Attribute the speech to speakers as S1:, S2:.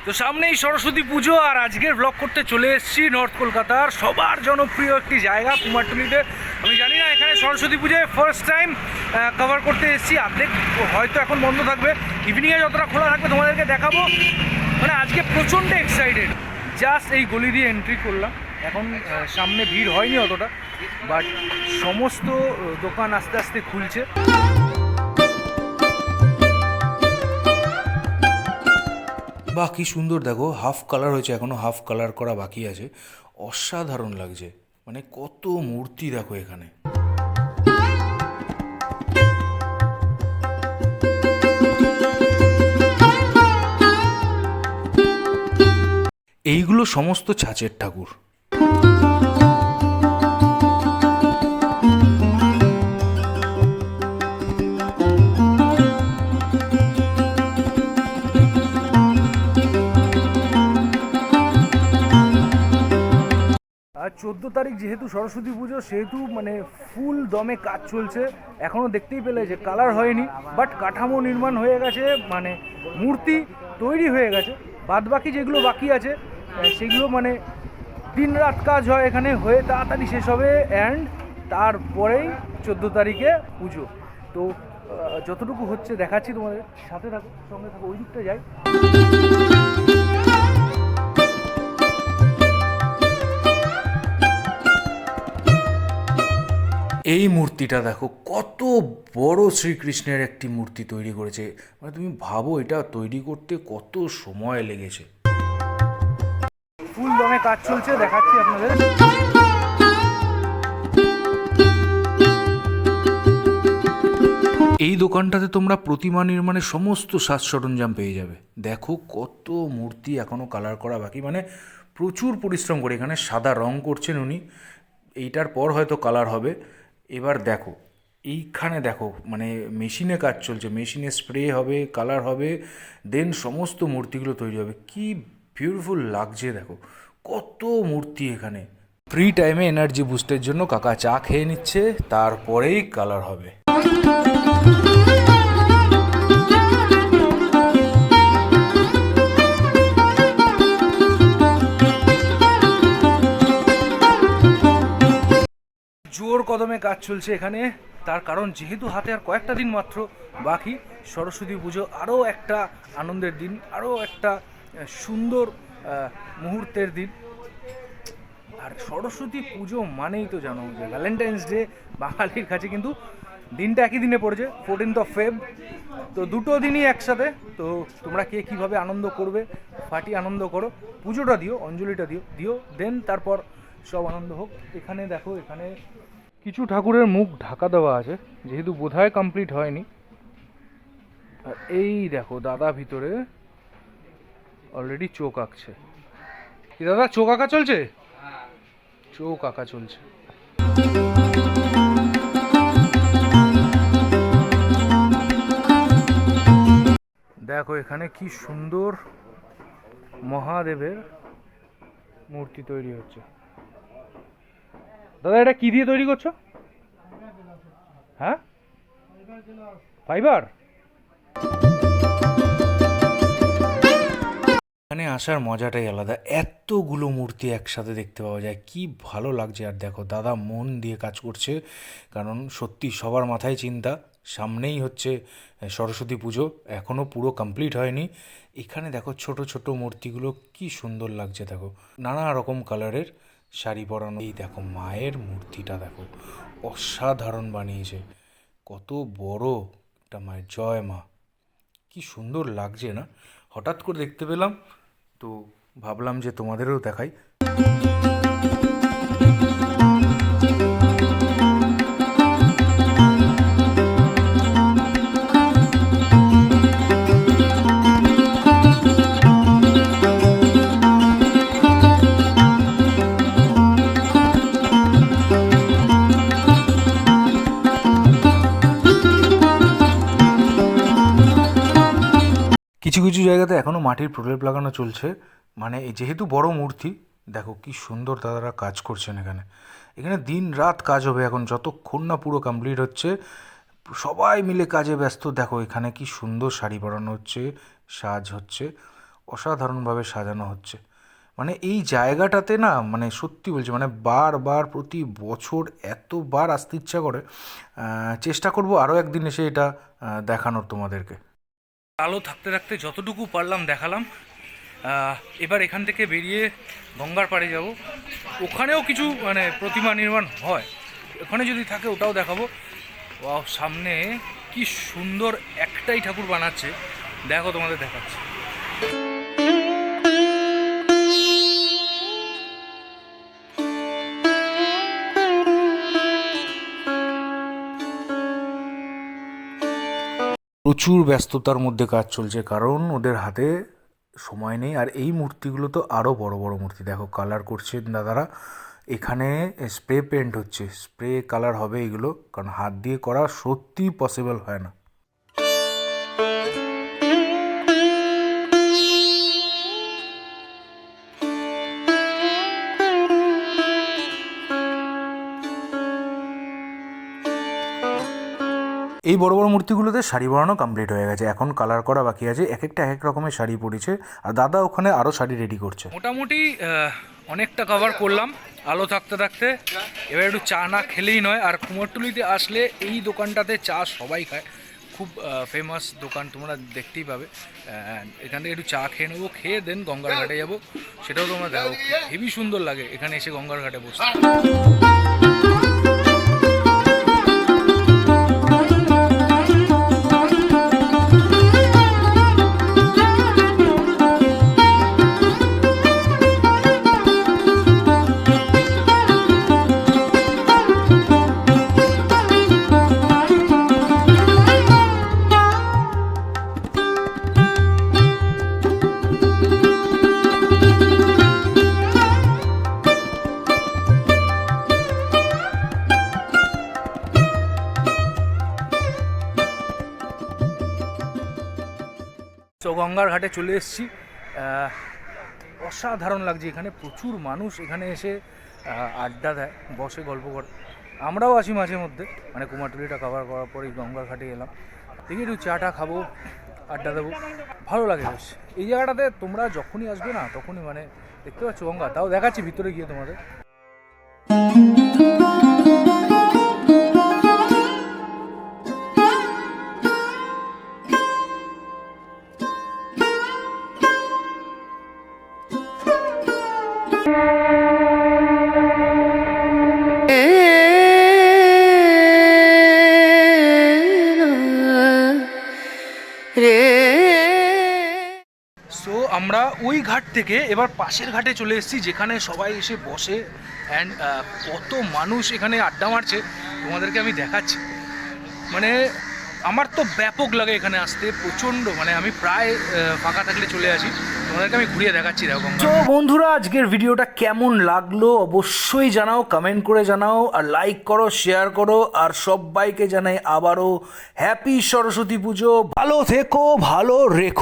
S1: তো সামনেই সরস্বতী পুজো, আর আজকের ব্লগ করতে চলে এসেছি নর্থ কলকাতার সবার জনপ্রিয় একটি জায়গা কুমারটুলিতে। আমি জানি না এখানে সরস্বতী পুজোয় ফার্স্ট টাইম কভার করতে এসেছি। অর্ধেক হয়তো এখন বন্ধ থাকবে, ইভিনিংয়ে যতটা খোলা থাকবে তোমাদেরকে দেখাবো। মানে আজকে প্রচণ্ড এক্সাইটেড। জাস্ট এই গলি দিয়ে এন্ট্রি করলাম, এখন সামনে ভিড় হয়নি অতটা, বাট সমস্ত দোকান আস্তে আস্তে খুলছে। বাহ, কি সুন্দর দেখো, হাফ কালার হয়েছে, এখনো হাফ কালার করা বাকি আছে। অসাধারণ লাগছে, মানে কত মূর্তি দেখো এখানে। এইগুলো সমস্ত ছাঁচের ঠাকুর। আর 14 তারিখ যেহেতু সরস্বতী পুজো, সেহেতু মানে ফুল দমে কাজ চলছে। এখনও দেখতেই পেলে যে কালার হয়নি, বাট কাঠামো নির্মাণ হয়ে গেছে, মানে মূর্তি তৈরি হয়ে গেছে। বাদ বাকি যেগুলো বাকি আছে সেগুলো মানে দিন রাত কাজ হয় এখানে, হয়ে তাড়াতাড়ি শেষ হবে। অ্যান্ড তারপরেই 14 তারিখে পুজো। তো যতটুকু হচ্ছে দেখাচ্ছি তোমাদের, সাথে থাকো, সঙ্গে থাকো, ওই দিকটা যাই। এই মূর্তিটা দেখো, কত বড় শ্রীকৃষ্ণের একটি মূর্তি তৈরি করেছে। মানে তুমি ভাবো এটা তৈরি করতে কত সময় লেগেছে। ফুল দমে কাজ চলছে, দেখাচ্ছি আপনাদের। এই দোকানটাতে তোমরা প্রতিমা নির্মাণের সমস্ত সাজ সরঞ্জাম পেয়ে যাবে। দেখো কত মূর্তি এখনো কালার করা বাকি, মানে প্রচুর পরিশ্রম করে এখানে সাদা রং করছেন উনি। এইটার পর হয়তো কালার হবে। এবার দেখো এইখানে দেখো, মানে মেশিনে কাজ চলছে, মেশিনে স্প্রে হবে, কালার হবে, দেন সমস্ত মূর্তিগুলো তৈরি হবে। কি বিউটিফুল লাগছে দেখো, কত মূর্তি এখানে। ফ্রি টাইমে এনার্জি বুস্টের জন্য কাকা চা খেয়ে নিচ্ছে, তারপরেই কালার হবে। জোর কদমে কাজ চলছে এখানে, তার কারণ যেহেতু হাতে আর কয়েকটা দিন মাত্র বাকি। সরস্বতী পুজো আরও একটা আনন্দের দিন, আরও একটা সুন্দর মুহূর্তের দিন। আর সরস্বতী পুজো মানেই তো জানো যে ভ্যালেন্টাইন্স ডে বাঙালির কাছে, কিন্তু দিনটা একই দিনে পড়েছে, 14th Feb। তো দুটো দিনই একসাথে। তো তোমরা কে কীভাবে আনন্দ করবে, ফাটি আনন্দ করো, পুজোটা দিও, অঞ্জলিটা দিও, দেন তারপর সব আনন্দ হোক। এখানে দেখো, এখানে কিছু ঠাকুরের মুখ ঢাকা দেওয়া আছে, যেহেতু বোধহয় কমপ্লিট হয়নি। আর এই দেখো দাদা ভিতরে অলরেডি চোখ আঁকছে। কি দাদা, চোখ আঁকা চলছে? চোখ আঁকা চলছে। দেখো এখানে কি সুন্দর মহাদেবের মূর্তি তৈরি হচ্ছে। দাদা এটা কি দিয়ে তৈরি করছো? হ্যাঁ, ফাইবার। এখানে আসার মজাটাই আলাদা, এতগুলো মূর্তি একসাথে দেখতে পাওয়া যায়, কি ভালো লাগছে। আর দেখো দাদা মন দিয়ে কাজ করছে, কারণ সত্যি সবার মাথায় চিন্তা, সামনেই হচ্ছে সরস্বতী পুজো, এখনও পুরো কমপ্লিট হয়নি। এখানে দেখো ছোট ছোট মূর্তিগুলো কি সুন্দর লাগছে, দেখো নানা রকম কালারের শাড়ি পরানো। এই দেখো মায়ের মূর্তিটা দেখো, অসাধারণ বানিয়েছে, কত বড় একটা মায়ের, জয় মা। কি সুন্দর লাগছে না? হঠাৎ করে দেখতে পেলাম, তো ভাবলাম যে তোমাদেরও দেখাই। কিছু কিছু জায়গাতে এখনও মাটির প্রলেপ লাগানো চলছে, মানে যেহেতু বড় মূর্তি। দেখো কি সুন্দর দাদারা কাজ করছেন এখানে। এখানে দিন রাত কাজ হবে এখন, যতক্ষণ না পুরো কমপ্লিট হচ্ছে। সবাই মিলে কাজে ব্যস্ত। দেখো এখানে কি সুন্দর শাড়ি পরানো হচ্ছে, সাজ হচ্ছে, অসাধারণভাবে সাজানো হচ্ছে। মানে এই জায়গাটাতে না, মানে সত্যি বলছি, মানে বারবার প্রতি বছর এতবার আসতে ইচ্ছা করে। চেষ্টা করব আরও একদিন এসে এটা দেখানোর তোমাদেরকে। আলো থাকতে থাকতে যতটুকু পারলাম দেখালাম। এবার এখান থেকে বেরিয়ে গঙ্গার পাড়ে যাব। ওখানেও কিছু মানে প্রতিমা নির্মাণ হয়, ওখানে যদি থাকে ওটাও দেখাবো। সামনে কি সুন্দর একটাই ঠাকুর বানাচ্ছে, দেখো তোমাদের দেখাচ্ছি। প্রচুর ব্যস্ততার মধ্যে কাজ চলছে, কারণ ওদের হাতে সময় নেই। আর এই মূর্তিগুলো তো আরও বড় বড় মূর্তি, দেখো কালার করছেন দাদারা। এখানে স্প্রে পেন্ট হচ্ছে, স্প্রে কালার হবে এগুলো, কারণ হাত দিয়ে করা সত্যিই পসিবল হয় না। এই বড় বড় মূর্তিগুলোতে শাড়ি বানানো কমপ্লিট হয়ে গেছে, এখন কালার করা বাকি আছে। এক একটা এক এক রকমের শাড়ি পরেছে, আর দাদা ওখানে আরও শাড়ি রেডি করছে। মোটামুটি অনেকটা কভার করলাম আলো থাকতে থাকতে। এবার একটু চা না খেলেই নয়। আর কুমোরটুলিতে আসলে এই দোকানটাতে চা সবাই খায়, খুব ফেমাস দোকান, তোমরা দেখতেই পাবে। এখান থেকে একটু চা খেয়ে নেবো, খেয়ে দেন গঙ্গার ঘাটে যাবো, সেটাও তোমরা দেখো। হেবি সুন্দর লাগে এখানে এসে গঙ্গার ঘাটে বসে। তো গঙ্গার ঘাটে চলে এসেছি। অসাধারণ লাগছে এখানে, প্রচুর মানুষ এখানে এসে আড্ডা দেয়, বসে গল্প করে। আমরাও আসি মাঝে মধ্যে, মানে কুমারটুলিটা কভার করার পরেই গঙ্গার ঘাটে এলাম, দেখি একটু চাটা খাবো, আড্ডা দেবো, ভালো লাগে বেশ। এই জায়গাটাতে তোমরা যখনই আসবে না তখনই মানে দেখতে পাচ্ছ গঙ্গা, তাও দেখাচ্ছি ভিতরে গিয়ে তোমাদের। সো আমরা ওই ঘাট থেকে এবার পাশের ঘাটে চলে এসেছি, যেখানে সবাই এসে বসে অ্যান্ড কত মানুষ এখানে আড্ডা মারছে তোমাদেরকে আমি দেখাচ্ছি। মানে আমার তো ব্যাপক লাগে এখানে আসতে, প্রচণ্ড। মানে আমি প্রায় ফাঁকা থাকলে চলে আসি, তোমাদেরকে আমি ঘুরিয়ে দেখাচ্ছি। এরকম তো বন্ধুরা, আজকের ভিডিওটা কেমন লাগলো অবশ্যই জানাও, কমেন্ট করে জানাও, আর লাইক করো, শেয়ার করো। আর সবাইকে জানাই আবারও হ্যাপি সরস্বতী পুজো। ভালো থেকো, ভালো রেখো।